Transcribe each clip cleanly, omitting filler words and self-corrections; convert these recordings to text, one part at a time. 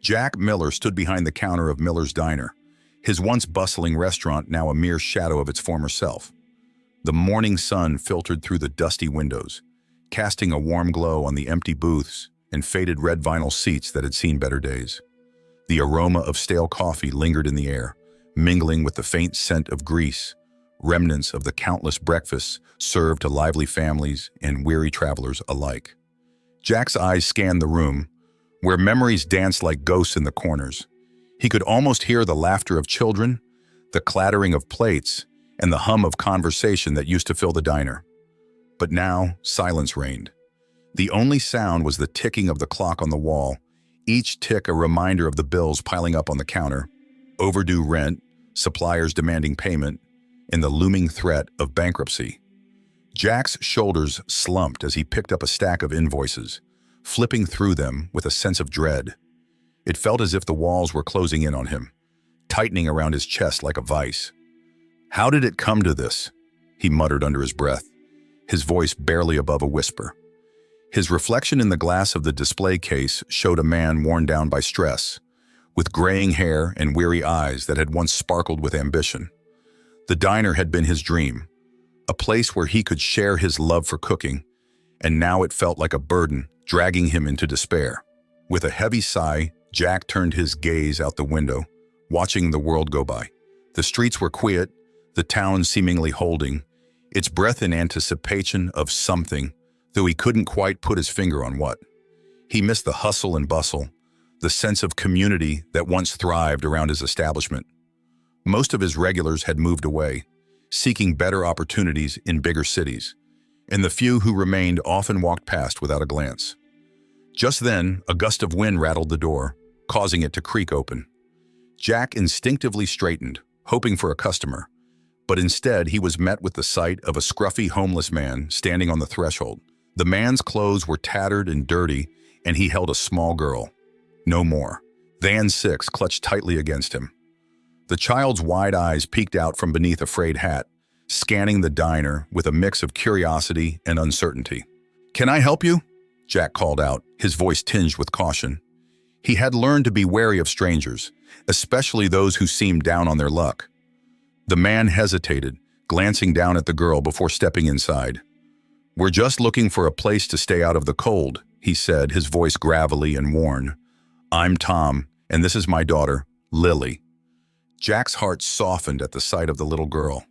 Jack Miller stood behind the counter of Miller's Diner, his once bustling restaurant now a mere shadow of its former self. The morning sun filtered through the dusty windows, casting a warm glow on the empty booths and faded red vinyl seats that had seen better days. The aroma of stale coffee lingered in the air, mingling with the faint scent of grease, remnants of the countless breakfasts served to lively families and weary travelers alike. Jack's eyes scanned the room, where memories danced like ghosts in the corners. He could almost hear the laughter of children, the clattering of plates, and the hum of conversation that used to fill the diner. But now, silence reigned. The only sound was the ticking of the clock on the wall, each tick a reminder of the bills piling up on the counter, overdue rent, suppliers demanding payment, and the looming threat of bankruptcy. Jack's shoulders slumped as he picked up a stack of invoices, flipping through them with a sense of dread. It felt as if the walls were closing in on him, tightening around his chest like a vice. "How did it come to this?" he muttered under his breath, his voice barely above a whisper. His reflection in the glass of the display case showed a man worn down by stress, with graying hair and weary eyes that had once sparkled with ambition. The diner had been his dream, a place where he could share his love for cooking, and now it felt like a burden, dragging him into despair. With a heavy sigh, Jack turned his gaze out the window, watching the world go by. The streets were quiet, the town seemingly holding its breath in anticipation of something, though he couldn't quite put his finger on what. He missed the hustle and bustle, the sense of community that once thrived around his establishment. Most of his regulars had moved away, seeking better opportunities in bigger cities, and the few who remained often walked past without a glance. Just then, a gust of wind rattled the door, causing it to creak open. Jack instinctively straightened, hoping for a customer, but instead he was met with the sight of a scruffy homeless man standing on the threshold. The man's clothes were tattered and dirty, and he held a small girl. No more. Van 6 clutched tightly against him. The child's wide eyes peeked out from beneath a frayed hat, scanning the diner with a mix of curiosity and uncertainty. "Can I help you?" Jack called out, his voice tinged with caution. He had learned to be wary of strangers, especially those who seemed down on their luck. The man hesitated, glancing down at the girl before stepping inside. "We're just looking for a place to stay out of the cold," he said, his voice gravelly and worn. "I'm Tom, and this is my daughter, Lily." Jack's heart softened at the sight of the little girl.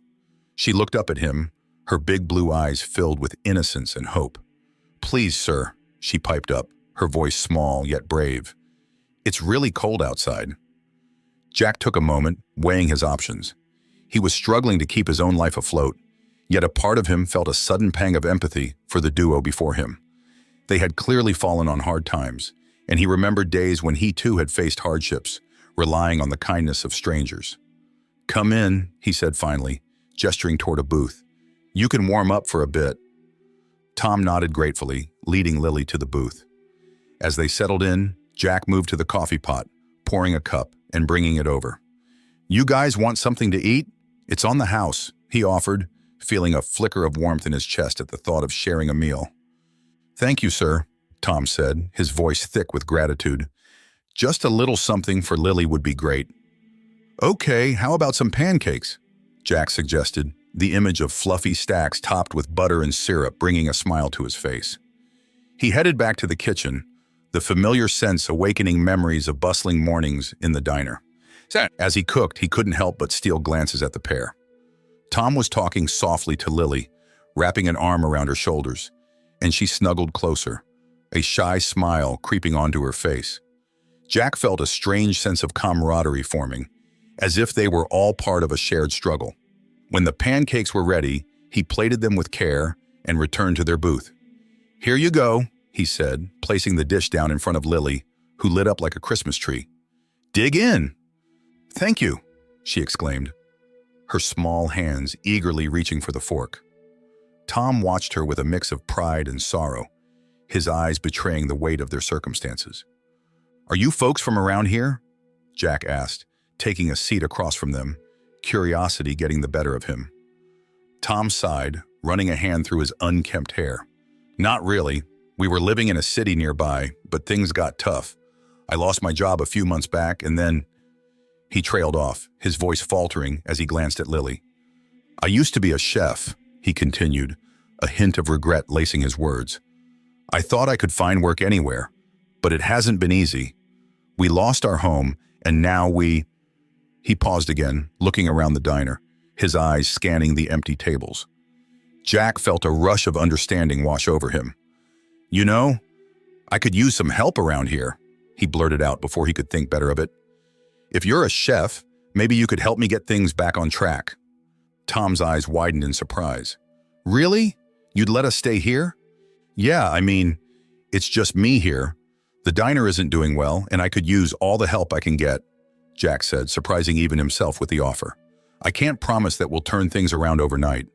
She looked up at him, her big blue eyes filled with innocence and hope. "Please, sir," she piped up, her voice small yet brave. "It's really cold outside." Jack took a moment, weighing his options. He was struggling to keep his own life afloat, yet a part of him felt a sudden pang of empathy for the duo before him. They had clearly fallen on hard times, and he remembered days when he too had faced hardships, relying on the kindness of strangers. "Come in," he said finally, gesturing toward a booth. "You can warm up for a bit." Tom nodded gratefully, leading Lily to the booth. As they settled in, Jack moved to the coffee pot, pouring a cup and bringing it over. "You guys want something to eat? It's on the house," he offered, feeling a flicker of warmth in his chest at the thought of sharing a meal. "Thank you, sir," Tom said, his voice thick with gratitude. "Just a little something for Lily would be great." "Okay, how about some pancakes?" Jack suggested, the image of fluffy stacks topped with butter and syrup bringing a smile to his face. He headed back to the kitchen, the familiar sense awakening memories of bustling mornings in the diner. As he cooked, he couldn't help but steal glances at the pair. Tom was talking softly to Lily, wrapping an arm around her shoulders, and she snuggled closer, a shy smile creeping onto her face. Jack felt a strange sense of camaraderie forming, as if they were all part of a shared struggle. When the pancakes were ready, he plated them with care and returned to their booth. "Here you go," he said, placing the dish down in front of Lily, who lit up like a Christmas tree. "Dig in." "Thank you," she exclaimed, her small hands eagerly reaching for the fork. Tom watched her with a mix of pride and sorrow, his eyes betraying the weight of their circumstances. "Are you folks from around here?" Jack asked, taking a seat across from them, curiosity getting the better of him. Tom sighed, running a hand through his unkempt hair. "Not really. We were living in a city nearby, but things got tough. I lost my job a few months back, and then he trailed off, his voice faltering as he glanced at Lily. I used to be a chef, he continued, a hint of regret lacing his words. I thought I could find work anywhere, but it hasn't been easy. We lost our home, and now we... He paused again, looking around the diner, his eyes scanning the empty tables. Jack felt a rush of understanding wash over him. You know, I could use some help around here, he blurted out before he could think better of it. If you're a chef, maybe you could help me get things back on track. Tom's eyes widened in surprise. Really? You'd let us stay here? Yeah, I mean, it's just me here. The diner isn't doing well, and I could use all the help I can get, Jack said, surprising even himself with the offer. I can't promise that we'll turn things around overnight,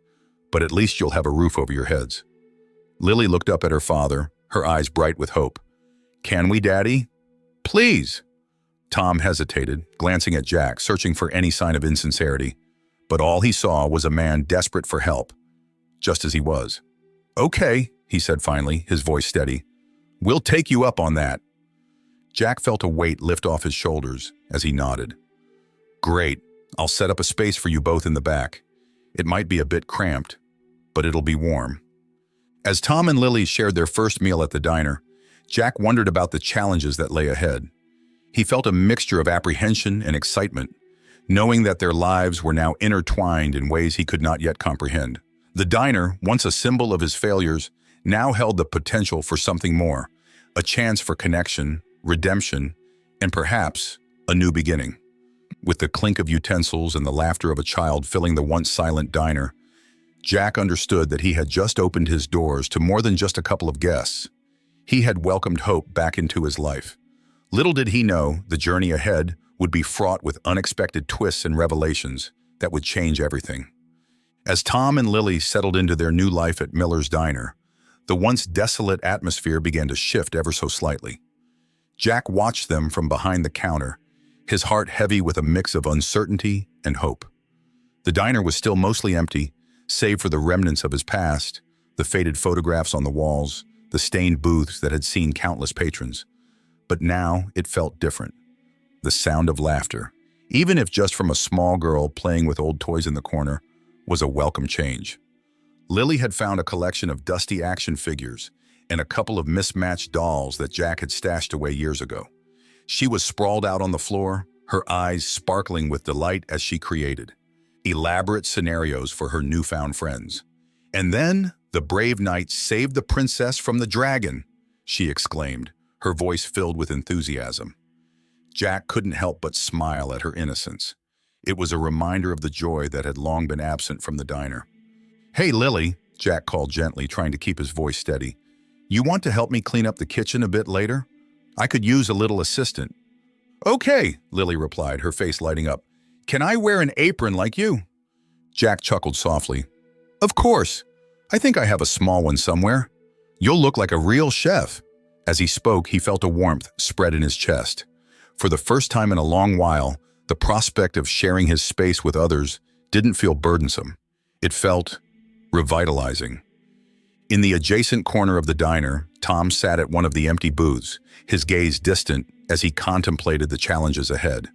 but at least you'll have a roof over your heads. Lily looked up at her father, her eyes bright with hope. Can we, Daddy? Please. Tom hesitated, glancing at Jack, searching for any sign of insincerity. But all he saw was a man desperate for help, just as he was. Okay, he said finally, his voice steady. We'll take you up on that. Jack felt a weight lift off his shoulders as he nodded. Great, I'll set up a space for you both in the back. It might be a bit cramped, but it'll be warm. As Tom and Lily shared their first meal at the diner, Jack wondered about the challenges that lay ahead. He felt a mixture of apprehension and excitement, knowing that their lives were now intertwined in ways he could not yet comprehend. The diner, once a symbol of his failures, now held the potential for something more, a chance for connection, redemption, and perhaps a new beginning. With the clink of utensils and the laughter of a child filling the once silent diner, Jack understood that he had just opened his doors to more than just a couple of guests. He had welcomed hope back into his life. Little did he know the journey ahead would be fraught with unexpected twists and revelations that would change everything. As Tom and Lily settled into their new life at Miller's Diner, the once desolate atmosphere began to shift ever so slightly. Jack watched them from behind the counter, his heart heavy with a mix of uncertainty and hope. The diner was still mostly empty, save for the remnants of his past, the faded photographs on the walls, the stained booths that had seen countless patrons. But now it felt different. The sound of laughter, even if just from a small girl playing with old toys in the corner, was a welcome change. Lily had found a collection of dusty action figures and a couple of mismatched dolls that Jack had stashed away years ago. She was sprawled out on the floor, her eyes sparkling with delight as she created elaborate scenarios for her newfound friends. And then the brave knight saved the princess from the dragon, she exclaimed, her voice filled with enthusiasm. Jack couldn't help but smile at her innocence. It was a reminder of the joy that had long been absent from the diner. Hey, Lily, Jack called gently, trying to keep his voice steady. You want to help me clean up the kitchen a bit later? I could use a little assistant. Okay, Lily replied, her face lighting up. Can I wear an apron like you? Jack chuckled softly. Of course. I think I have a small one somewhere. You'll look like a real chef. As he spoke, he felt a warmth spread in his chest. For the first time in a long while, the prospect of sharing his space with others didn't feel burdensome. It felt revitalizing. In the adjacent corner of the diner, Tom sat at one of the empty booths, his gaze distant as he contemplated the challenges ahead.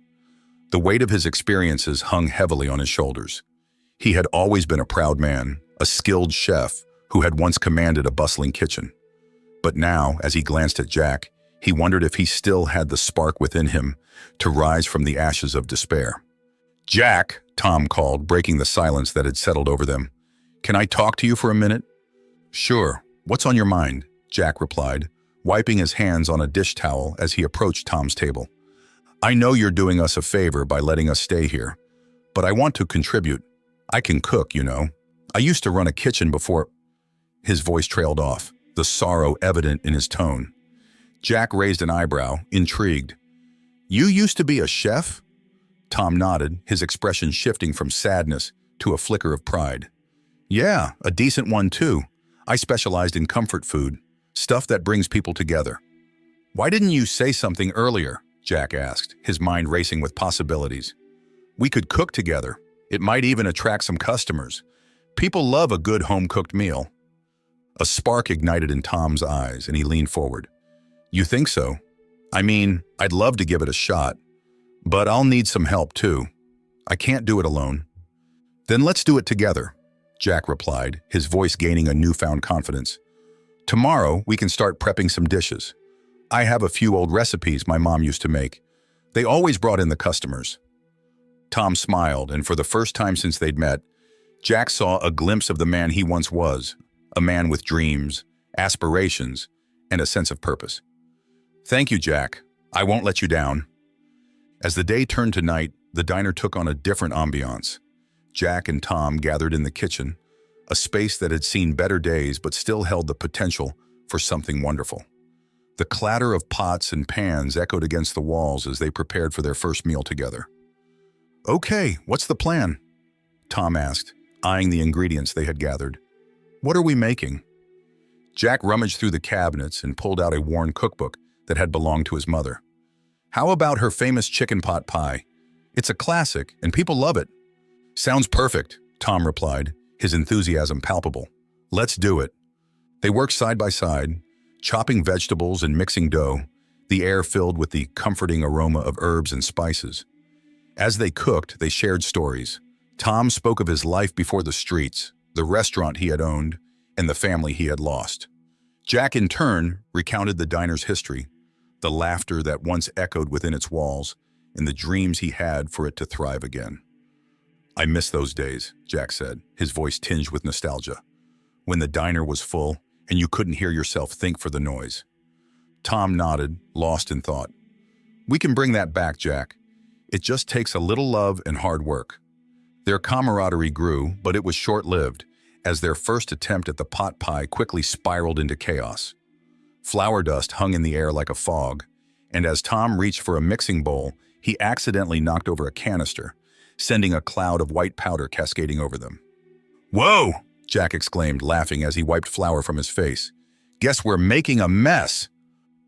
The weight of his experiences hung heavily on his shoulders. He had always been a proud man, a skilled chef who had once commanded a bustling kitchen. But now, as he glanced at Jack, he wondered if he still had the spark within him to rise from the ashes of despair. Jack, Tom called, breaking the silence that had settled over them. Can I talk to you for a minute? Sure. What's on your mind? Jack replied, wiping his hands on a dish towel as he approached Tom's table. I know you're doing us a favor by letting us stay here, but I want to contribute. I can cook, you know. I used to run a kitchen before. His voice trailed off, the sorrow evident in his tone. Jack raised an eyebrow, intrigued. You used to be a chef? Tom nodded, his expression shifting from sadness to a flicker of pride. Yeah, a decent one too. I specialized in comfort food, stuff that brings people together. Why didn't you say something earlier? Jack asked, his mind racing with possibilities. We could cook together. It might even attract some customers. People love a good home-cooked meal. A spark ignited in Tom's eyes, and he leaned forward. You think so? I mean, I'd love to give it a shot, but I'll need some help too. I can't do it alone. Then let's do it together, Jack replied, his voice gaining a newfound confidence. Tomorrow, we can start prepping some dishes. I have a few old recipes my mom used to make. They always brought in the customers. Tom smiled, and for the first time since they'd met, Jack saw a glimpse of the man he once was, a man with dreams, aspirations, and a sense of purpose. Thank you, Jack. I won't let you down. As the day turned to night, the diner took on a different ambiance. Jack and Tom gathered in the kitchen, a space that had seen better days but still held the potential for something wonderful. The clatter of pots and pans echoed against the walls as they prepared for their first meal together. "Okay, what's the plan?" Tom asked, eyeing the ingredients they had gathered. "What are we making?" Jack rummaged through the cabinets and pulled out a worn cookbook that had belonged to his mother. "How about her famous chicken pot pie? It's a classic, and people love it." "Sounds perfect," Tom replied, his enthusiasm palpable. "Let's do it." They worked side by side, chopping vegetables and mixing dough, the air filled with the comforting aroma of herbs and spices. As they cooked, they shared stories. Tom spoke of his life before the streets, the restaurant he had owned, and the family he had lost. Jack, in turn, recounted the diner's history, the laughter that once echoed within its walls, and the dreams he had for it to thrive again. "I miss those days," Jack said, his voice tinged with nostalgia, "when the diner was full and you couldn't hear yourself think for the noise." Tom nodded, lost in thought. "We can bring that back, Jack. It just takes a little love and hard work." Their camaraderie grew, but it was short-lived, as their first attempt at the pot pie quickly spiraled into chaos. Flour dust hung in the air like a fog, and as Tom reached for a mixing bowl, he accidentally knocked over a canister, sending a cloud of white powder cascading over them. "Whoa!" Jack exclaimed, laughing as he wiped flour from his face. "Guess we're making a mess."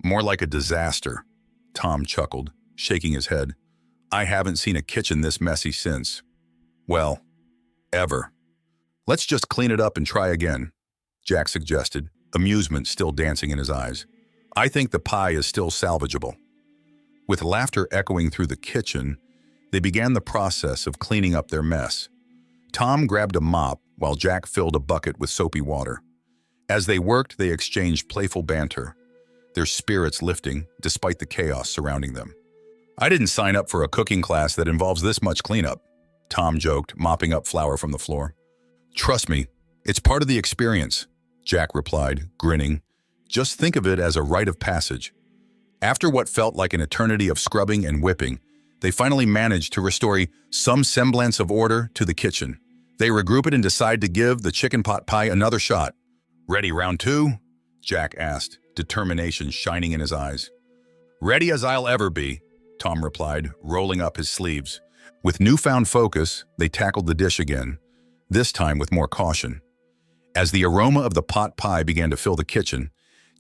"More like a disaster," Tom chuckled, shaking his head. "I haven't seen a kitchen this messy since, well, ever." "Let's just clean it up and try again," Jack suggested, amusement still dancing in his eyes. "I think the pie is still salvageable." With laughter echoing through the kitchen, they began the process of cleaning up their mess. Tom grabbed a mop while Jack filled a bucket with soapy water. As they worked, they exchanged playful banter, their spirits lifting despite the chaos surrounding them. "I didn't sign up for a cooking class that involves this much cleanup," Tom joked, mopping up flour from the floor. "Trust me, it's part of the experience," Jack replied, grinning. "Just think of it as a rite of passage." After what felt like an eternity of scrubbing and whipping, they finally managed to restore some semblance of order to the kitchen. They regroup it and decide to give the chicken pot pie another shot. "Ready, round two?" Jack asked, determination shining in his eyes. "Ready as I'll ever be," Tom replied, rolling up his sleeves. With newfound focus, they tackled the dish again, this time with more caution. As the aroma of the pot pie began to fill the kitchen,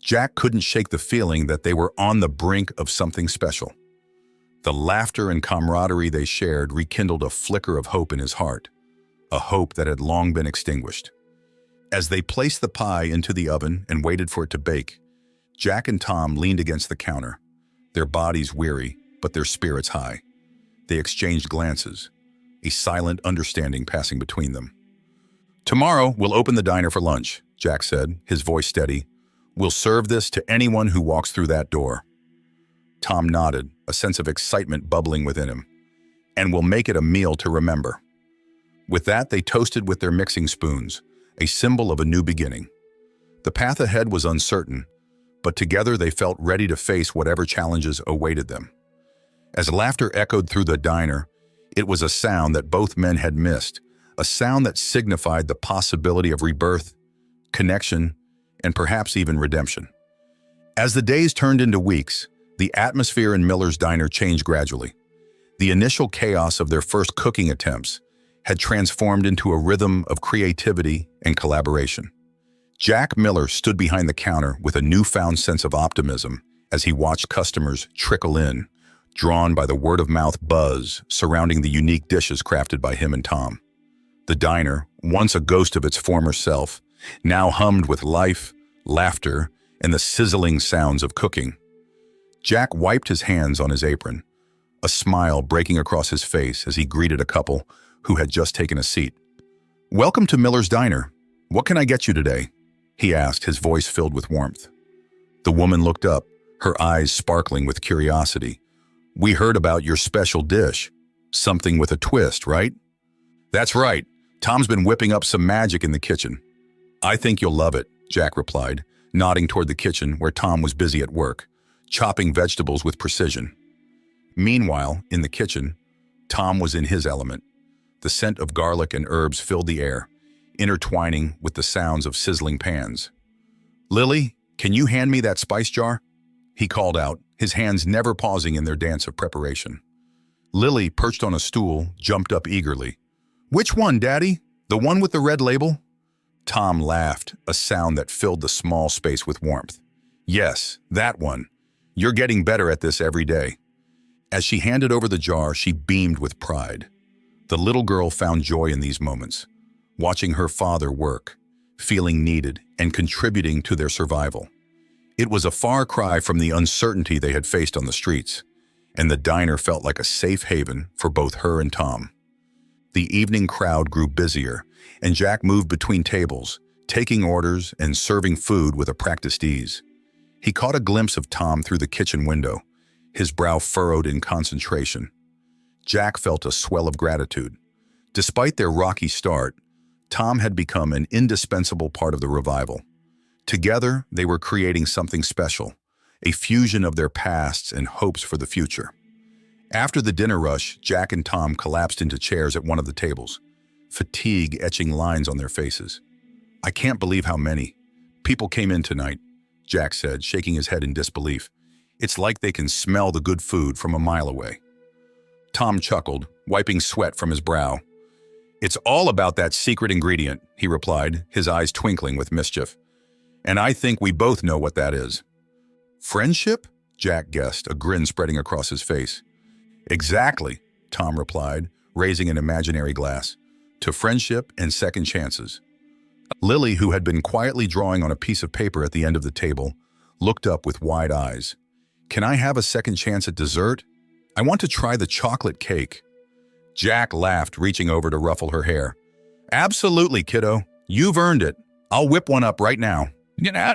Jack couldn't shake the feeling that they were on the brink of something special. The laughter and camaraderie they shared rekindled a flicker of hope in his heart, a hope that had long been extinguished. As they placed the pie into the oven and waited for it to bake, Jack and Tom leaned against the counter, their bodies weary, but their spirits high. They exchanged glances, a silent understanding passing between them. "Tomorrow, we'll open the diner for lunch," Jack said, his voice steady. "We'll serve this to anyone who walks through that door." Tom nodded, a sense of excitement bubbling within him. "And we'll make it a meal to remember." With that, they toasted with their mixing spoons, a symbol of a new beginning. The path ahead was uncertain, but together they felt ready to face whatever challenges awaited them. As laughter echoed through the diner, it was a sound that both men had missed, a sound that signified the possibility of rebirth, connection, and perhaps even redemption. As the days turned into weeks, the atmosphere in Miller's diner changed gradually. The initial chaos of their first cooking attempts had transformed into a rhythm of creativity and collaboration. Jack Miller stood behind the counter with a newfound sense of optimism as he watched customers trickle in, drawn by the word-of-mouth buzz surrounding the unique dishes crafted by him and Tom. The diner, once a ghost of its former self, now hummed with life, laughter, and the sizzling sounds of cooking. Jack wiped his hands on his apron, a smile breaking across his face as he greeted a couple who had just taken a seat. "Welcome to Miller's Diner. What can I get you today?" he asked, his voice filled with warmth. The woman looked up, her eyes sparkling with curiosity. "We heard about your special dish. Something with a twist, right?" "That's right. Tom's been whipping up some magic in the kitchen." "I think you'll love it," Jack replied, nodding toward the kitchen where Tom was busy at work, chopping vegetables with precision. Meanwhile, in the kitchen, Tom was in his element. The scent of garlic and herbs filled the air, intertwining with the sounds of sizzling pans. "Lily, can you hand me that spice jar?" he called out, his hands never pausing in their dance of preparation. Lily, perched on a stool, jumped up eagerly. "Which one, Daddy? The one with the red label?" Tom laughed, a sound that filled the small space with warmth. "Yes, that one. You're getting better at this every day." As she handed over the jar, she beamed with pride. The little girl found joy in these moments, watching her father work, feeling needed, and contributing to their survival. It was a far cry from the uncertainty they had faced on the streets, and the diner felt like a safe haven for both her and Tom. The evening crowd grew busier, and Jack moved between tables, taking orders and serving food with a practiced ease. He caught a glimpse of Tom through the kitchen window, his brow furrowed in concentration. Jack felt a swell of gratitude. Despite their rocky start, Tom had become an indispensable part of the revival. Together, they were creating something special, a fusion of their pasts and hopes for the future. After the dinner rush, Jack and Tom collapsed into chairs at one of the tables, fatigue etching lines on their faces. "I can't believe how many people came in tonight," Jack said, shaking his head in disbelief. "It's like they can smell the good food from a mile away." Tom chuckled, wiping sweat from his brow. "It's all about that secret ingredient," he replied, his eyes twinkling with mischief. "And I think we both know what that is." "Friendship?" Jack guessed, a grin spreading across his face. "Exactly," Tom replied, raising an imaginary glass. "To friendship and second chances." Lily, who had been quietly drawing on a piece of paper at the end of the table, looked up with wide eyes. "Can I have a second chance at dessert? I want to try the chocolate cake." Jack laughed, reaching over to ruffle her hair. "Absolutely, kiddo. You've earned it. I'll whip one up right now."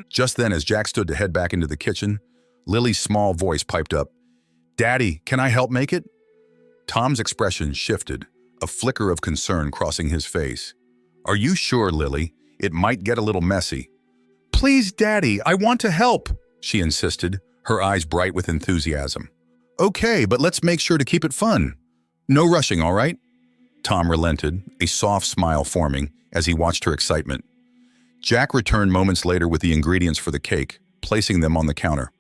Just then, as Jack stood to head back into the kitchen, Lily's small voice piped up, "Daddy, can I help make it?" Tom's expression shifted, a flicker of concern crossing his face. "Are you sure, Lily? It might get a little messy." "Please, Daddy, I want to help," she insisted, her eyes bright with enthusiasm. "Okay, but let's make sure to keep it fun. No rushing, all right?" Tom relented, a soft smile forming as he watched her excitement. Jack returned moments later with the ingredients for the cake, placing them on the counter.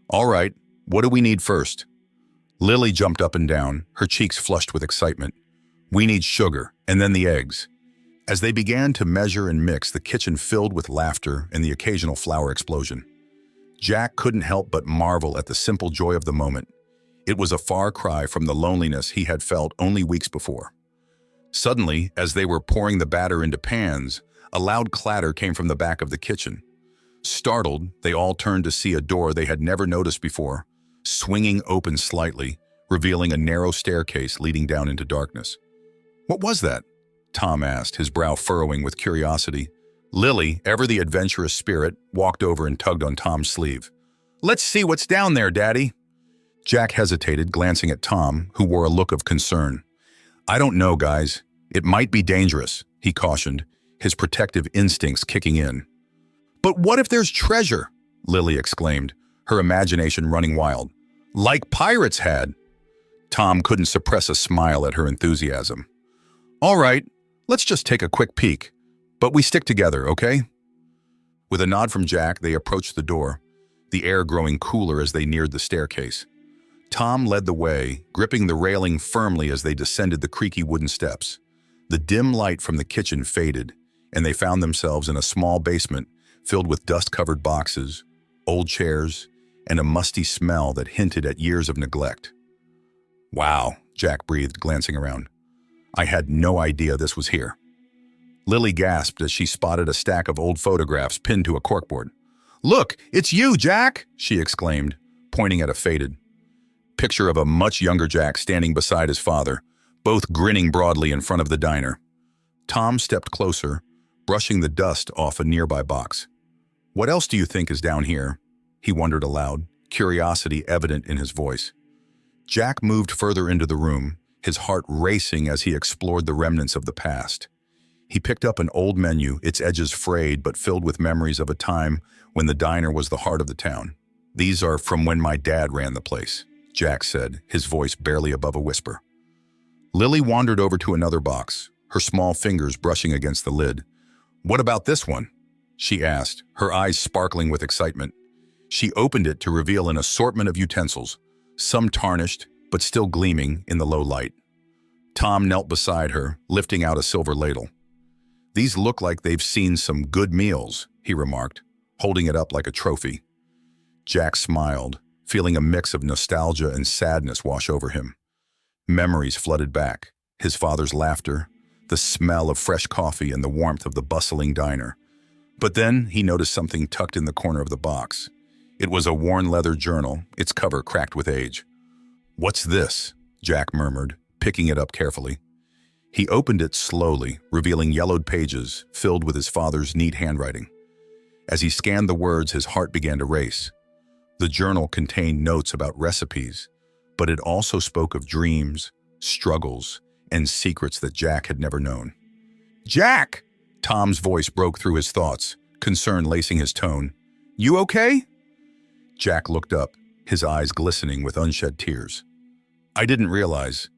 "All right, what do we need first?" Lily jumped up and down, her cheeks flushed with excitement. "We need sugar, and then the eggs." As they began to measure and mix, the kitchen filled with laughter and the occasional flour explosion. Jack couldn't help but marvel at the simple joy of the moment. It was a far cry from the loneliness he had felt only weeks before. Suddenly, as they were pouring the batter into pans, a loud clatter came from the back of the kitchen. Startled, they all turned to see a door they had never noticed before, swinging open slightly, revealing a narrow staircase leading down into darkness. "What was that?" Tom asked, his brow furrowing with curiosity. Lily, ever the adventurous spirit, walked over and tugged on Tom's sleeve. "Let's see what's down there, Daddy." Jack hesitated, glancing at Tom, who wore a look of concern. "I don't know, guys. It might be dangerous," he cautioned, his protective instincts kicking in. "But what if there's treasure?" Lily exclaimed, her imagination running wild. "Like pirates had." Tom couldn't suppress a smile at her enthusiasm. "All right, let's just take a quick peek. But we stick together, okay?" With a nod from Jack, they approached the door, the air growing cooler as they neared the staircase. Tom led the way, gripping the railing firmly as they descended the creaky wooden steps. The dim light from the kitchen faded, and they found themselves in a small basement filled with dust-covered boxes, old chairs, and a musty smell that hinted at years of neglect. "Wow," Jack breathed, glancing around. "I had no idea this was here." Lily gasped as she spotted a stack of old photographs pinned to a corkboard. "Look, it's you, Jack!" she exclaimed, pointing at a faded picture of a much younger Jack standing beside his father, both grinning broadly in front of the diner. Tom stepped closer, brushing the dust off a nearby box. "What else do you think is down here?" he wondered aloud, curiosity evident in his voice. Jack moved further into the room, his heart racing as he explored the remnants of the past. He picked up an old menu, its edges frayed but filled with memories of a time when the diner was the heart of the town. "These are from when my dad ran the place," Jack said, his voice barely above a whisper. Lily wandered over to another box, her small fingers brushing against the lid. "What about this one?" she asked, her eyes sparkling with excitement. She opened it to reveal an assortment of utensils, some tarnished but still gleaming in the low light. Tom knelt beside her, lifting out a silver ladle. "These look like they've seen some good meals," he remarked, holding it up like a trophy. Jack smiled, feeling a mix of nostalgia and sadness wash over him. Memories flooded back, his father's laughter, the smell of fresh coffee and the warmth of the bustling diner. But then he noticed something tucked in the corner of the box. It was a worn leather journal, its cover cracked with age. "What's this?" Jack murmured, picking it up carefully. He opened it slowly, revealing yellowed pages filled with his father's neat handwriting. As he scanned the words, his heart began to race. The journal contained notes about recipes, but it also spoke of dreams, struggles, and secrets that Jack had never known. "Jack!" Tom's voice broke through his thoughts, concern lacing his tone. "You okay?" Jack looked up, his eyes glistening with unshed tears. "I didn't realize.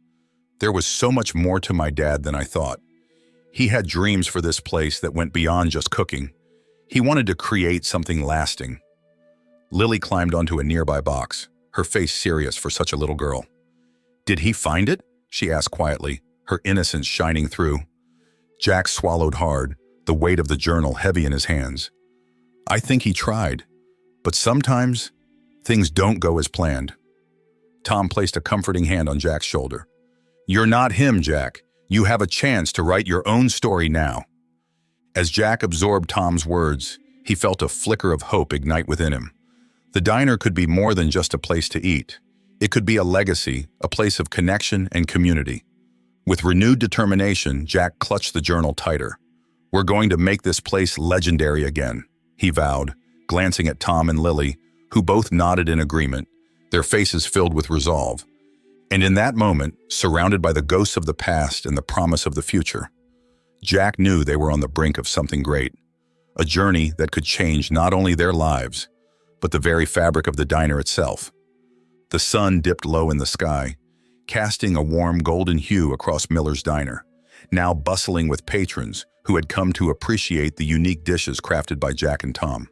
There was so much more to my dad than I thought. He had dreams for this place that went beyond just cooking. He wanted to create something lasting." Lily climbed onto a nearby box, her face serious for such a little girl. "Did he find it?" she asked quietly, her innocence shining through. Jack swallowed hard, the weight of the journal heavy in his hands. "I think he tried, but sometimes things don't go as planned." Tom placed a comforting hand on Jack's shoulder. "You're not him, Jack. You have a chance to write your own story now." As Jack absorbed Tom's words, he felt a flicker of hope ignite within him. The diner could be more than just a place to eat. It could be a legacy, a place of connection and community. With renewed determination, Jack clutched the journal tighter. "We're going to make this place legendary again," he vowed, glancing at Tom and Lily, who both nodded in agreement, their faces filled with resolve. And in that moment, surrounded by the ghosts of the past and the promise of the future, Jack knew they were on the brink of something great, a journey that could change not only their lives, but the very fabric of the diner itself. The sun dipped low in the sky, casting a warm golden hue across Miller's Diner, now bustling with patrons who had come to appreciate the unique dishes crafted by Jack and Tom.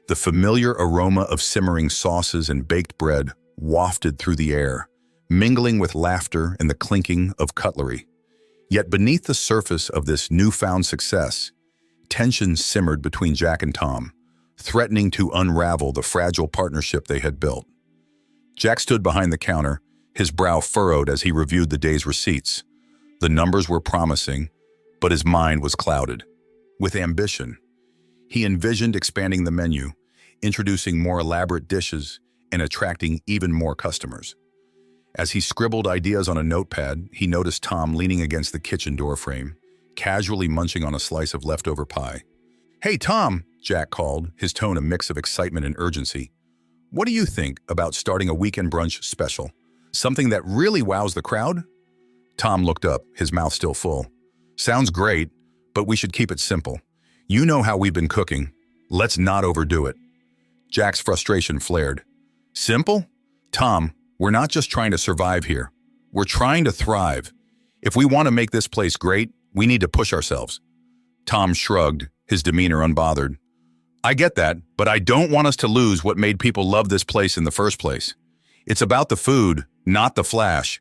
The familiar aroma of simmering sauces and baked bread wafted through the air, mingling with laughter and the clinking of cutlery. Yet beneath the surface of this newfound success, tension simmered between Jack and Tom, threatening to unravel the fragile partnership they had built. Jack stood behind the counter, his brow furrowed as he reviewed the day's receipts. The numbers were promising, but his mind was clouded. With ambition, he envisioned expanding the menu, introducing more elaborate dishes, and attracting even more customers. As he scribbled ideas on a notepad, he noticed Tom leaning against the kitchen doorframe, casually munching on a slice of leftover pie. "Hey, Tom," Jack called, his tone a mix of excitement and urgency. "What do you think about starting a weekend brunch special? Something that really wows the crowd?" Tom looked up, his mouth still full. "Sounds great, but we should keep it simple. You know how we've been cooking. Let's not overdo it." Jack's frustration flared. "Simple? Tom, we're not just trying to survive here. We're trying to thrive. If we want to make this place great, we need to push ourselves." Tom shrugged, his demeanor unbothered. "I get that, but I don't want us to lose what made people love this place in the first place. It's about the food, not the flash."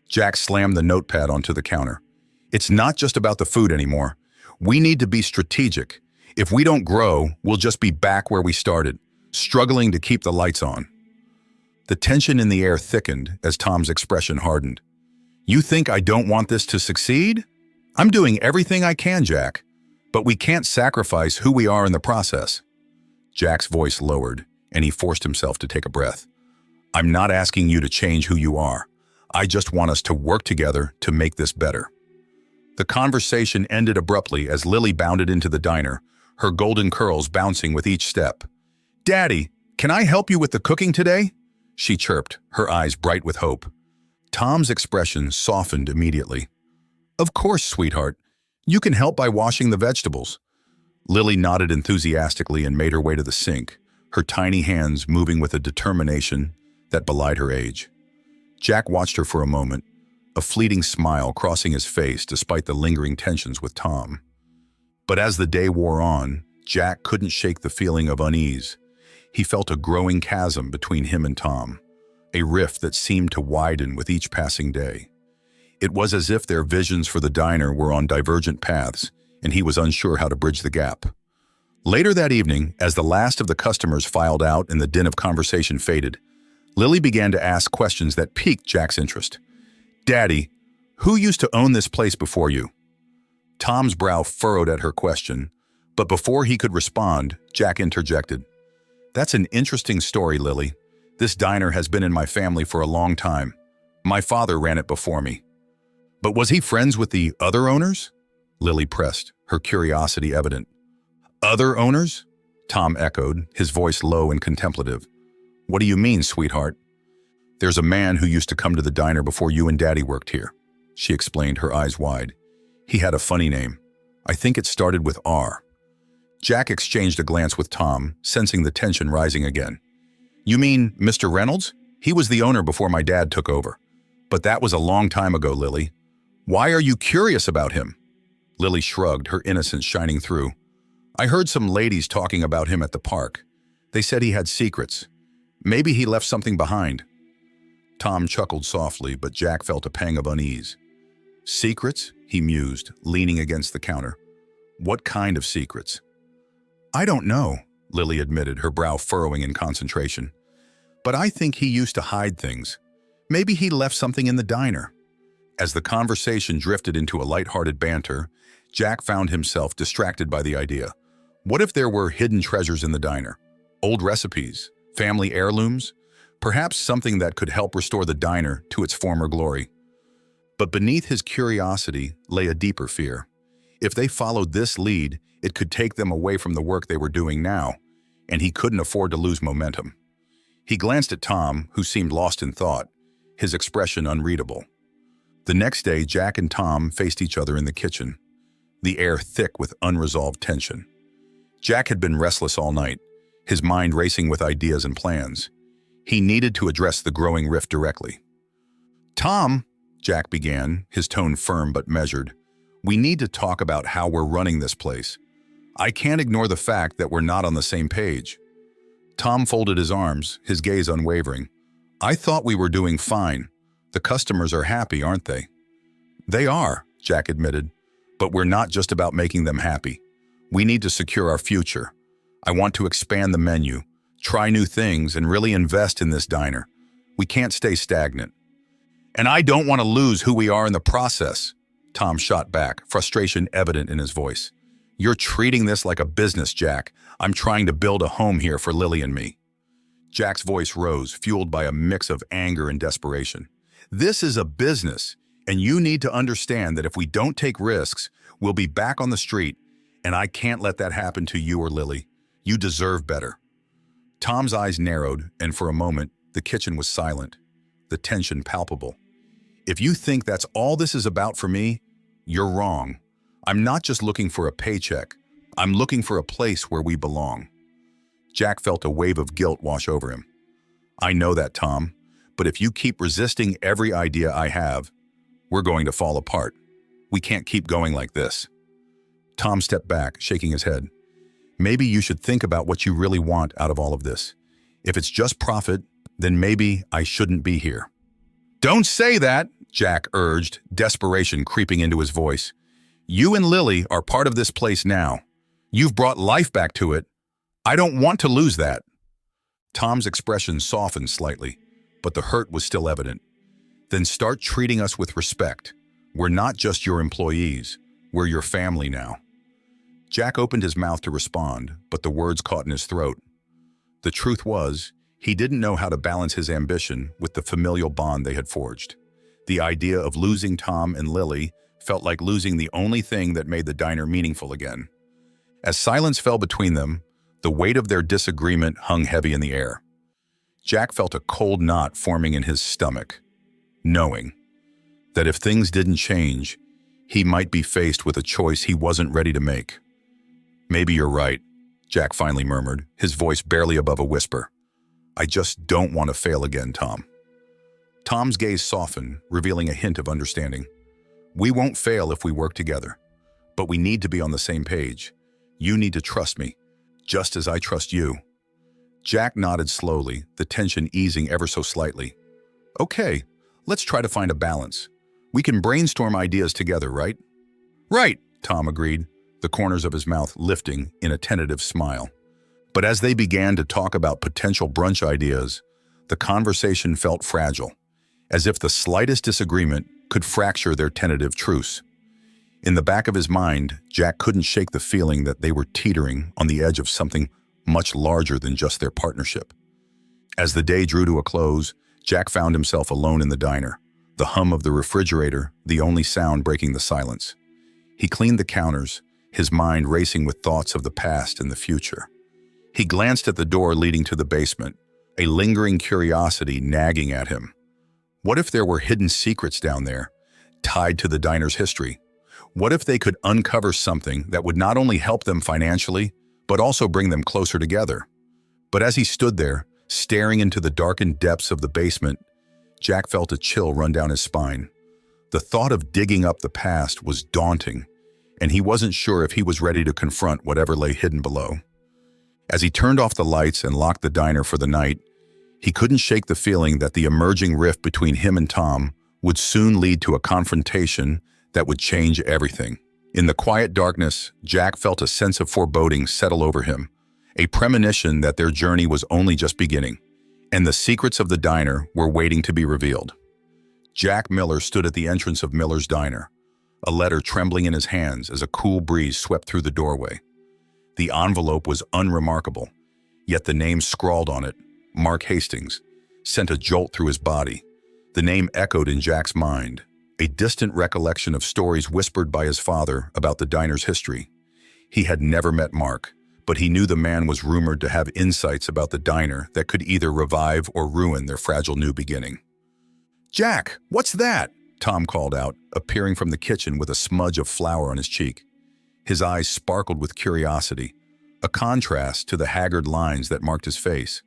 Jack slammed the notepad onto the counter. "It's not just about the food anymore. We need to be strategic. If we don't grow, we'll just be back where we started, struggling to keep the lights on." The tension in the air thickened as Tom's expression hardened. "You think I don't want this to succeed? I'm doing everything I can, Jack, but we can't sacrifice who we are in the process." Jack's voice lowered, and he forced himself to take a breath. I'm not asking you to change who you are. I just want us to work together to make this better. The conversation ended abruptly as Lily bounded into the diner, her golden curls bouncing with each step. "Daddy, can I help you with the cooking today?" she chirped, her eyes bright with hope. Tom's expression softened immediately. "Of course, sweetheart. You can help by washing the vegetables." Lily nodded enthusiastically and made her way to the sink, her tiny hands moving with a determination that belied her age. Jack watched her for a moment, a fleeting smile crossing his face despite the lingering tensions with Tom. But as the day wore on, Jack couldn't shake the feeling of unease. He felt a growing chasm between him and Tom, a rift that seemed to widen with each passing day. It was as if their visions for the diner were on divergent paths, and he was unsure how to bridge the gap. Later that evening, as the last of the customers filed out and the din of conversation faded, Lily began to ask questions that piqued Jack's interest. "Daddy, who used to own this place before you?" Tom's brow furrowed at her question, but before he could respond, Jack interjected. "That's an interesting story, Lily. This diner has been in my family for a long time. My father ran it before me." "But was he friends with the other owners?" Lily pressed, her curiosity evident. "Other owners?" Tom echoed, his voice low and contemplative. "What do you mean, sweetheart?" "There's a man who used to come to the diner before you and Daddy worked here," she explained, her eyes wide. "He had a funny name. I think it started with R." Jack exchanged a glance with Tom, sensing the tension rising again. "You mean Mr. Reynolds? He was the owner before my dad took over. But that was a long time ago, Lily. Why are you curious about him?" Lily shrugged, her innocence shining through. "I heard some ladies talking about him at the park. They said he had secrets. Maybe he left something behind." Tom chuckled softly, but Jack felt a pang of unease. "Secrets?" he mused, leaning against the counter. "What kind of secrets?" "I don't know," Lily admitted, her brow furrowing in concentration. "But I think he used to hide things. Maybe he left something in the diner." As the conversation drifted into a light-hearted banter, Jack found himself distracted by the idea. What if there were hidden treasures in the diner? Old recipes? Family heirlooms? Perhaps something that could help restore the diner to its former glory. But beneath his curiosity lay a deeper fear. If they followed this lead, it could take them away from the work they were doing now, and he couldn't afford to lose momentum. He glanced at Tom, who seemed lost in thought, his expression unreadable. The next day, Jack and Tom faced each other in the kitchen, the air thick with unresolved tension. Jack had been restless all night, his mind racing with ideas and plans. He needed to address the growing rift directly. "Tom," Jack began, his tone firm but measured, "we need to talk about how we're running this place. I can't ignore the fact that we're not on the same page." Tom folded his arms, his gaze unwavering. "I thought we were doing fine. The customers are happy, aren't they?" "They are," Jack admitted, "but we're not just about making them happy. We need to secure our future. I want to expand the menu, try new things, and really invest in this diner. We can't stay stagnant." "And I don't want to lose who we are in the process," Tom shot back, frustration evident in his voice. "You're treating this like a business, Jack. I'm trying to build a home here for Lily and me." Jack's voice rose, fueled by a mix of anger and desperation. "This is a business, and you need to understand that if we don't take risks, we'll be back on the street, and I can't let that happen to you or Lily. You deserve better." Tom's eyes narrowed, and for a moment, the kitchen was silent, the tension palpable. "If you think that's all this is about for me, you're wrong. I'm not just looking for a paycheck. I'm looking for a place where we belong." Jack felt a wave of guilt wash over him. "I know that, Tom, but if you keep resisting every idea I have, we're going to fall apart. We can't keep going like this." Tom stepped back, shaking his head. "Maybe you should think about what you really want out of all of this. If it's just profit, then maybe I shouldn't be here." "Don't say that," Jack urged, desperation creeping into his voice. "You and Lily are part of this place now. You've brought life back to it. I don't want to lose that." Tom's expression softened slightly, but the hurt was still evident. "Then start treating us with respect. We're not just your employees. We're your family now." Jack opened his mouth to respond, but the words caught in his throat. The truth was, he didn't know how to balance his ambition with the familial bond they had forged. The idea of losing Tom and Lily felt like losing the only thing that made the diner meaningful again. As silence fell between them, the weight of their disagreement hung heavy in the air. Jack felt a cold knot forming in his stomach, knowing that if things didn't change, he might be faced with a choice he wasn't ready to make. "Maybe you're right," Jack finally murmured, his voice barely above a whisper. "I just don't want to fail again, Tom." Tom's gaze softened, revealing a hint of understanding. "We won't fail if we work together, but we need to be on the same page. You need to trust me, just as I trust you." Jack nodded slowly, the tension easing ever so slightly. "Okay, let's try to find a balance. We can brainstorm ideas together, right?" "Right," Tom agreed, the corners of his mouth lifting in a tentative smile. But as they began to talk about potential brunch ideas, the conversation felt fragile, as if the slightest disagreement could fracture their tentative truce. In the back of his mind, Jack couldn't shake the feeling that they were teetering on the edge of something much larger than just their partnership. As the day drew to a close, Jack found himself alone in the diner, the hum of the refrigerator the only sound breaking the silence. He cleaned the counters, his mind racing with thoughts of the past and the future. He glanced at the door leading to the basement, a lingering curiosity nagging at him. What if there were hidden secrets down there, tied to the diner's history? What if they could uncover something that would not only help them financially, but also bring them closer together? But as he stood there, staring into the darkened depths of the basement, Jack felt a chill run down his spine. The thought of digging up the past was daunting, and he wasn't sure if he was ready to confront whatever lay hidden below. As he turned off the lights and locked the diner for the night, he couldn't shake the feeling that the emerging rift between him and Tom would soon lead to a confrontation that would change everything. In the quiet darkness, Jack felt a sense of foreboding settle over him, a premonition that their journey was only just beginning, and the secrets of the diner were waiting to be revealed. Jack Miller stood at the entrance of Miller's Diner, a letter trembling in his hands as a cool breeze swept through the doorway. The envelope was unremarkable, yet the name scrawled on it, Mark Hastings, sent a jolt through his body. The name echoed in Jack's mind, a distant recollection of stories whispered by his father about the diner's history. He had never met Mark, but he knew the man was rumored to have insights about the diner that could either revive or ruin their fragile new beginning. "Jack, what's that?" Tom called out, appearing from the kitchen with a smudge of flour on his cheek. His eyes sparkled with curiosity, a contrast to the haggard lines that marked his face.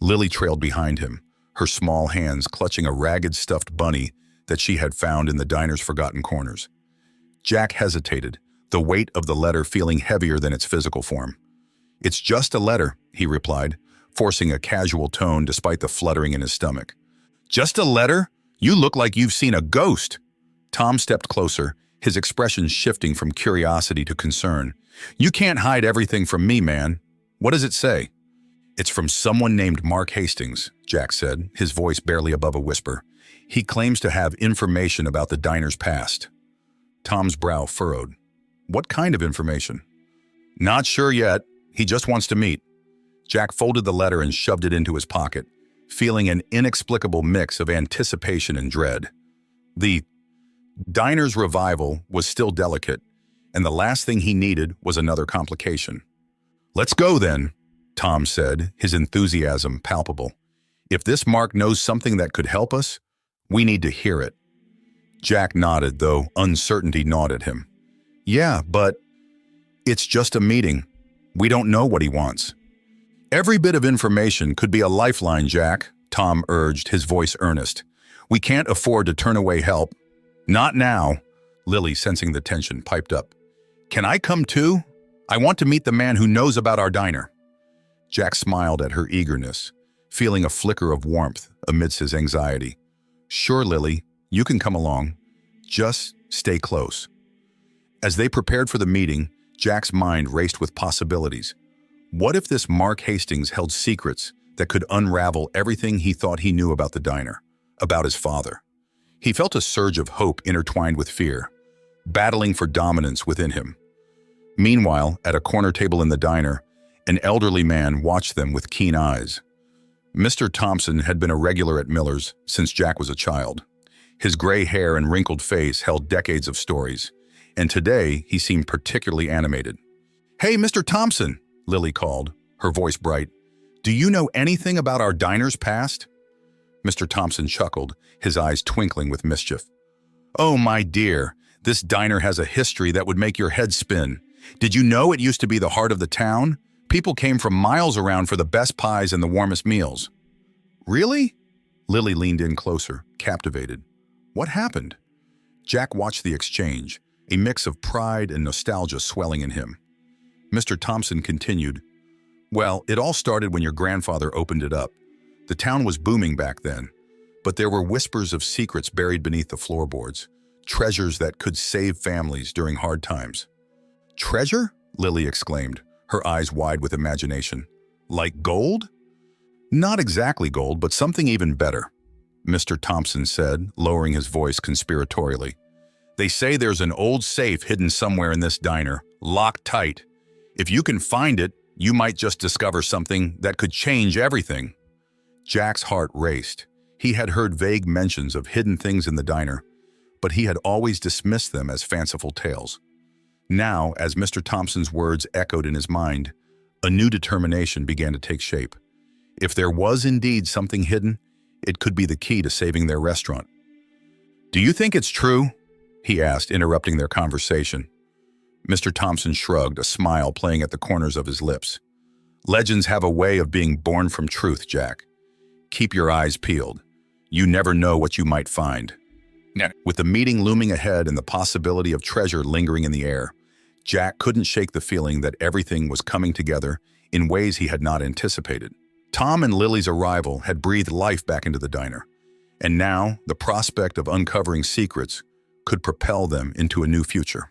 Lily trailed behind him, her small hands clutching a ragged stuffed bunny that she had found in the diner's forgotten corners. Jack hesitated, the weight of the letter feeling heavier than its physical form. "It's just a letter," he replied, forcing a casual tone despite the fluttering in his stomach. "Just a letter? You look like you've seen a ghost." Tom stepped closer, his expression shifting from curiosity to concern. "You can't hide everything from me, man. What does it say?" "It's from someone named Mark Hastings," Jack said, his voice barely above a whisper. "He claims to have information about the diner's past." Tom's brow furrowed. "What kind of information?" "Not sure yet. He just wants to meet." Jack folded the letter and shoved it into his pocket, feeling an inexplicable mix of anticipation and dread. The diner's revival was still delicate, and the last thing he needed was another complication. "Let's go then," Tom said, his enthusiasm palpable. "If this Mark knows something that could help us, we need to hear it." Jack nodded, though uncertainty gnawed at him. "Yeah, but it's just a meeting. We don't know what he wants." "Every bit of information could be a lifeline, Jack," Tom urged, his voice earnest. "We can't afford to turn away help." "Not now," Lily, sensing the tension, piped up. "Can I come too? I want to meet the man who knows about our diner." Jack smiled at her eagerness, feeling a flicker of warmth amidst his anxiety. "Sure, Lily, you can come along. Just stay close." As they prepared for the meeting, Jack's mind raced with possibilities. What if this Mark Hastings held secrets that could unravel everything he thought he knew about the diner, about his father? He felt a surge of hope intertwined with fear, battling for dominance within him. Meanwhile, at a corner table in the diner, An elderly man watched them with keen eyes. Mr. Thompson had been a regular at Miller's since Jack was a child. His gray hair and wrinkled face held decades of stories, and today he seemed particularly animated. "Hey, Mr. Thompson," Lily called, her voice bright. "Do you know anything about our diner's past?" Mr. Thompson chuckled, his eyes twinkling with mischief. "Oh, my dear, this diner has a history that would make your head spin. Did you know it used to be the heart of the town? People came from miles around for the best pies and the warmest meals." "Really?" Lily leaned in closer, captivated. "What happened?" Jack watched the exchange, a mix of pride and nostalgia swelling in him. Mr. Thompson continued, "Well, it all started when your grandfather opened it up. The town was booming back then, but there were whispers of secrets buried beneath the floorboards, treasures that could save families during hard times." "Treasure?" Lily exclaimed, her eyes wide with imagination. "Like gold?" "Not exactly gold, but something even better," Mr. Thompson said, lowering his voice conspiratorially. "They say there's an old safe hidden somewhere in this diner, locked tight. If you can find it, you might just discover something that could change everything." Jack's heart raced. He had heard vague mentions of hidden things in the diner, but he had always dismissed them as fanciful tales. Now, as Mr. Thompson's words echoed in his mind, a new determination began to take shape. If there was indeed something hidden, it could be the key to saving their restaurant. "Do you think it's true?" he asked, interrupting their conversation. Mr. Thompson shrugged, a smile playing at the corners of his lips. "Legends have a way of being born from truth, Jack. Keep your eyes peeled. You never know what you might find." With the meeting looming ahead and the possibility of treasure lingering in the air, Jack couldn't shake the feeling that everything was coming together in ways he had not anticipated. Tom and Lily's arrival had breathed life back into the diner, and now the prospect of uncovering secrets could propel them into a new future.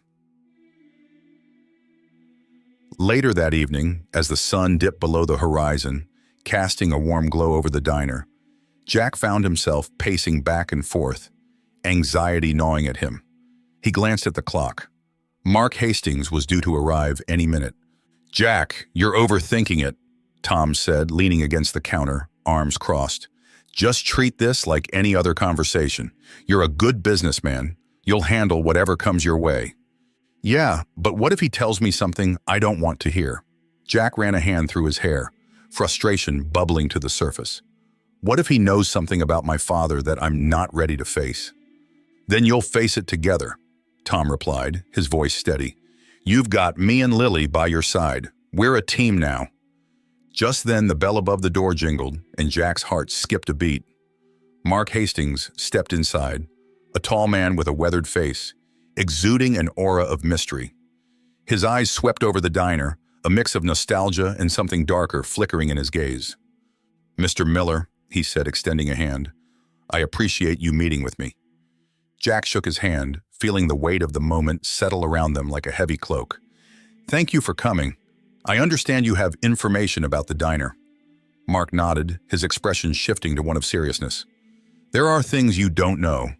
Later that evening, as the sun dipped below the horizon, casting a warm glow over the diner, Jack found himself pacing back and forth, anxiety gnawing at him. He glanced at the clock. Mark Hastings was due to arrive any minute. "Jack, you're overthinking it," Tom said, leaning against the counter, arms crossed. "Just treat this like any other conversation. You're a good businessman. You'll handle whatever comes your way." "Yeah, but what if he tells me something I don't want to hear?" Jack ran a hand through his hair, frustration bubbling to the surface. "What if he knows something about my father that I'm not ready to face?" "Then you'll face it together," Tom replied, his voice steady. "You've got me and Lily by your side. We're a team now." Just then the bell above the door jingled, and Jack's heart skipped a beat. Mark Hastings stepped inside, a tall man with a weathered face, exuding an aura of mystery. His eyes swept over the diner, a mix of nostalgia and something darker flickering in his gaze. "Mr. Miller," he said, extending a hand, "I appreciate you meeting with me." Jack shook his hand, feeling the weight of the moment settle around them like a heavy cloak. "Thank you for coming. I understand you have information about the diner." Mark nodded, his expression shifting to one of seriousness. "There are things you don't know.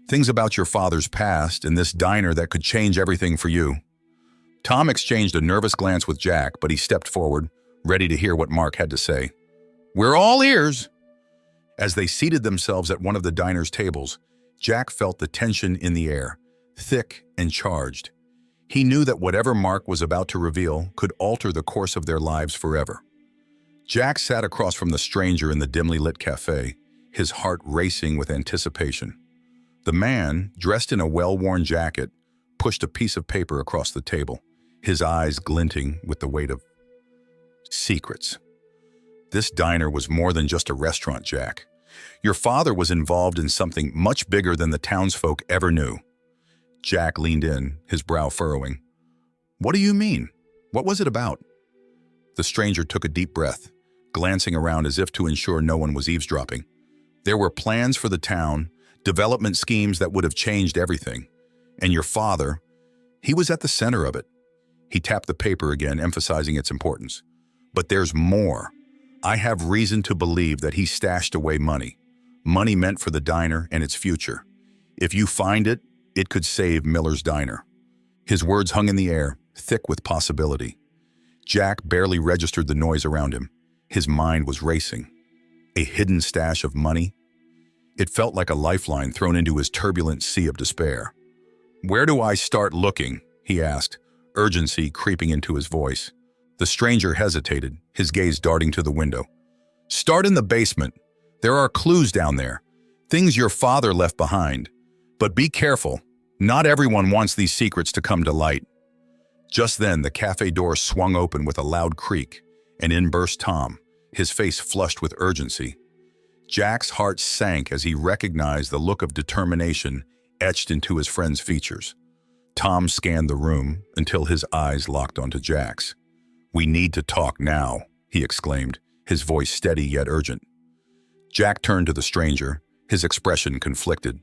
Things about your father's past and this diner that could change everything for you." Tom exchanged a nervous glance with Jack, but he stepped forward, ready to hear what Mark had to say. "We're all ears." As they seated themselves at one of the diner's tables, Jack felt the tension in the air, thick and charged. He knew that whatever Mark was about to reveal could alter the course of their lives forever. Jack sat across from the stranger in the dimly lit cafe, his heart racing with anticipation. The man, dressed in a well-worn jacket, pushed a piece of paper across the table, his eyes glinting with the weight of secrets. This diner was more than just a restaurant, Jack. Your father was involved in something much bigger than the townsfolk ever knew. Jack leaned in, his brow furrowing. "What do you mean? What was it about?" The stranger took a deep breath, glancing around as if to ensure no one was eavesdropping. "There were plans for the town, development schemes that would have changed everything. And your father, he was at the center of it." He tapped the paper again, emphasizing its importance. "But there's more. I have reason to believe that he stashed away money. Money meant for the diner and its future. If you find it, it could save Miller's Diner." His words hung in the air, thick with possibility. Jack barely registered the noise around him. His mind was racing. A hidden stash of money? It felt like a lifeline thrown into his turbulent sea of despair. "Where do I start looking?" he asked, urgency creeping into his voice. The stranger hesitated, his gaze darting to the window. "Start in the basement. There are clues down there, things your father left behind. But be careful. Not everyone wants these secrets to come to light." Just then, the cafe door swung open with a loud creak, and in burst Tom, his face flushed with urgency. Jack's heart sank as he recognized the look of determination etched into his friend's features. Tom scanned the room until his eyes locked onto Jack's. "We need to talk now," he exclaimed, his voice steady yet urgent. Jack turned to the stranger, his expression conflicted.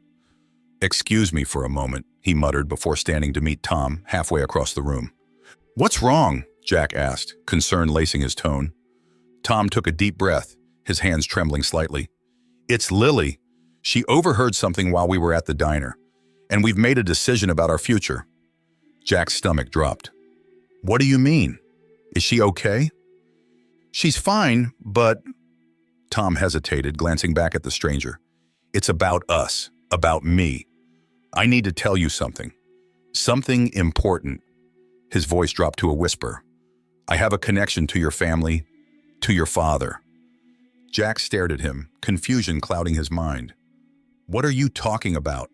"Excuse me for a moment," he muttered before standing to meet Tom halfway across the room. "What's wrong?" Jack asked, concern lacing his tone. Tom took a deep breath, his hands trembling slightly. "It's Lily. She overheard something while we were at the diner, and we've made a decision about our future." Jack's stomach dropped. "What do you mean? Is she okay?" "She's fine, but—" Tom hesitated, glancing back at the stranger. "It's about us, about me. I need to tell you something. Something important." His voice dropped to a whisper. "I have a connection to your family, to your father." Jack stared at him, confusion clouding his mind. "What are you talking about?"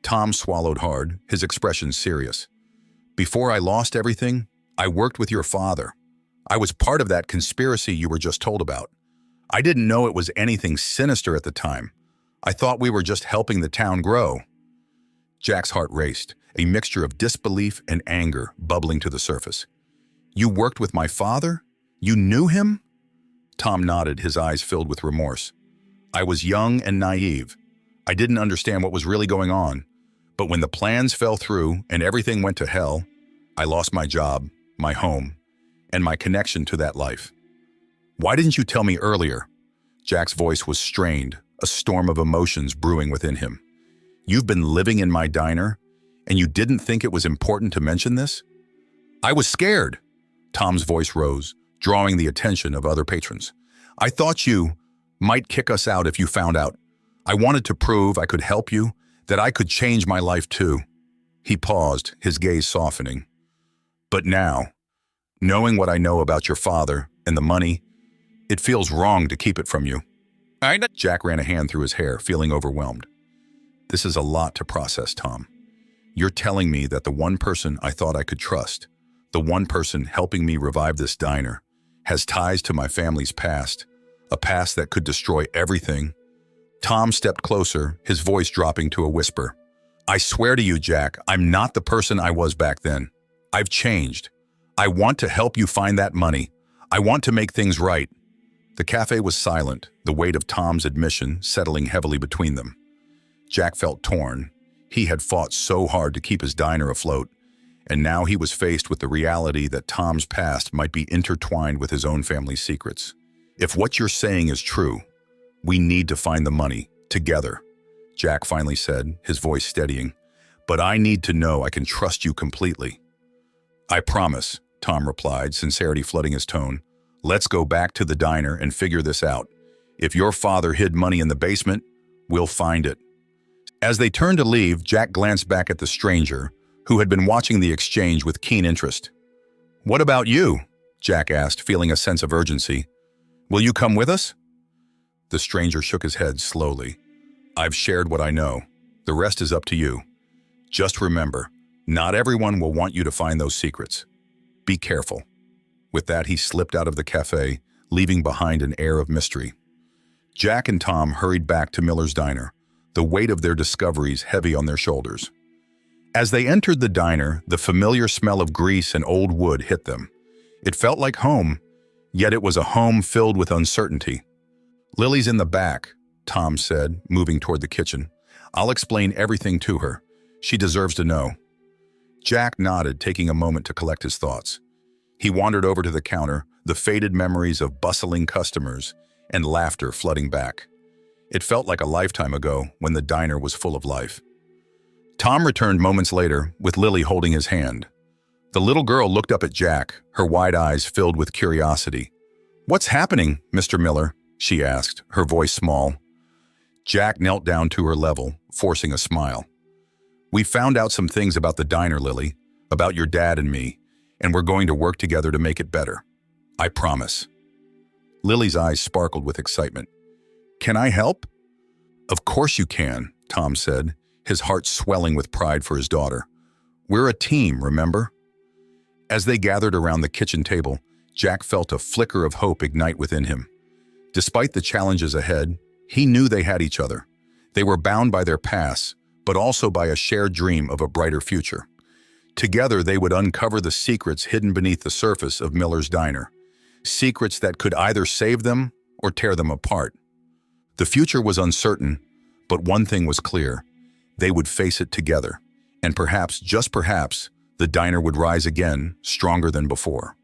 Tom swallowed hard, his expression serious. "Before I lost everything, I worked with your father. I was part of that conspiracy you were just told about. I didn't know it was anything sinister at the time. I thought we were just helping the town grow." Jack's heart raced, a mixture of disbelief and anger bubbling to the surface. "You worked with my father? You knew him?" Tom nodded, his eyes filled with remorse. "I was young and naive. I didn't understand what was really going on. But when the plans fell through and everything went to hell, I lost my job, my home, and my connection to that life." "Why didn't you tell me earlier?" Jack's voice was strained, a storm of emotions brewing within him. "You've been living in my diner, and you didn't think it was important to mention this?" "I was scared." Tom's voice rose, drawing the attention of other patrons. "I thought you might kick us out if you found out. I wanted to prove I could help you, that I could change my life too." He paused, his gaze softening. "But now, knowing what I know about your father and the money, it feels wrong to keep it from you." Jack ran a hand through his hair, feeling overwhelmed. "This is a lot to process, Tom. You're telling me that the one person I thought I could trust, the one person helping me revive this diner, has ties to my family's past, a past that could destroy everything." Tom stepped closer, his voice dropping to a whisper. "I swear to you, Jack, I'm not the person I was back then. I've changed. I want to help you find that money. I want to make things right." The cafe was silent, the weight of Tom's admission settling heavily between them. Jack felt torn. He had fought so hard to keep his diner afloat, and now he was faced with the reality that Tom's past might be intertwined with his own family's secrets. "If what you're saying is true, we need to find the money, together," Jack finally said, his voice steadying. "But I need to know I can trust you completely." "I promise," Tom replied, sincerity flooding his tone. "Let's go back to the diner and figure this out. If your father hid money in the basement, we'll find it." As they turned to leave, Jack glanced back at the stranger, who had been watching the exchange with keen interest. "What about you?" Jack asked, feeling a sense of urgency. "Will you come with us?" The stranger shook his head slowly. "I've shared what I know. The rest is up to you. Just remember, not everyone will want you to find those secrets. Be careful." With that, he slipped out of the cafe, leaving behind an air of mystery. Jack and Tom hurried back to Miller's diner, the weight of their discoveries heavy on their shoulders. As they entered the diner, the familiar smell of grease and old wood hit them. It felt like home, yet it was a home filled with uncertainty. "Lily's in the back," Tom said, moving toward the kitchen. "I'll explain everything to her. She deserves to know." Jack nodded, taking a moment to collect his thoughts. He wandered over to the counter, the faded memories of bustling customers and laughter flooding back. It felt like a lifetime ago when the diner was full of life. Tom returned moments later, with Lily holding his hand. The little girl looked up at Jack, her wide eyes filled with curiosity. "What's happening, Mr. Miller?" she asked, her voice small. Jack knelt down to her level, forcing a smile. "We found out some things about the diner, Lily, about your dad and me, and we're going to work together to make it better. I promise." Lily's eyes sparkled with excitement. "Can I help?" "Of course you can," Tom said, his heart swelling with pride for his daughter. "We're a team, remember?" As they gathered around the kitchen table, Jack felt a flicker of hope ignite within him. Despite the challenges ahead, he knew they had each other. They were bound by their pasts, but also by a shared dream of a brighter future. Together, they would uncover the secrets hidden beneath the surface of Miller's Diner. Secrets that could either save them or tear them apart. The future was uncertain, but one thing was clear. They would face it together, and perhaps, just perhaps, the diner would rise again, stronger than before.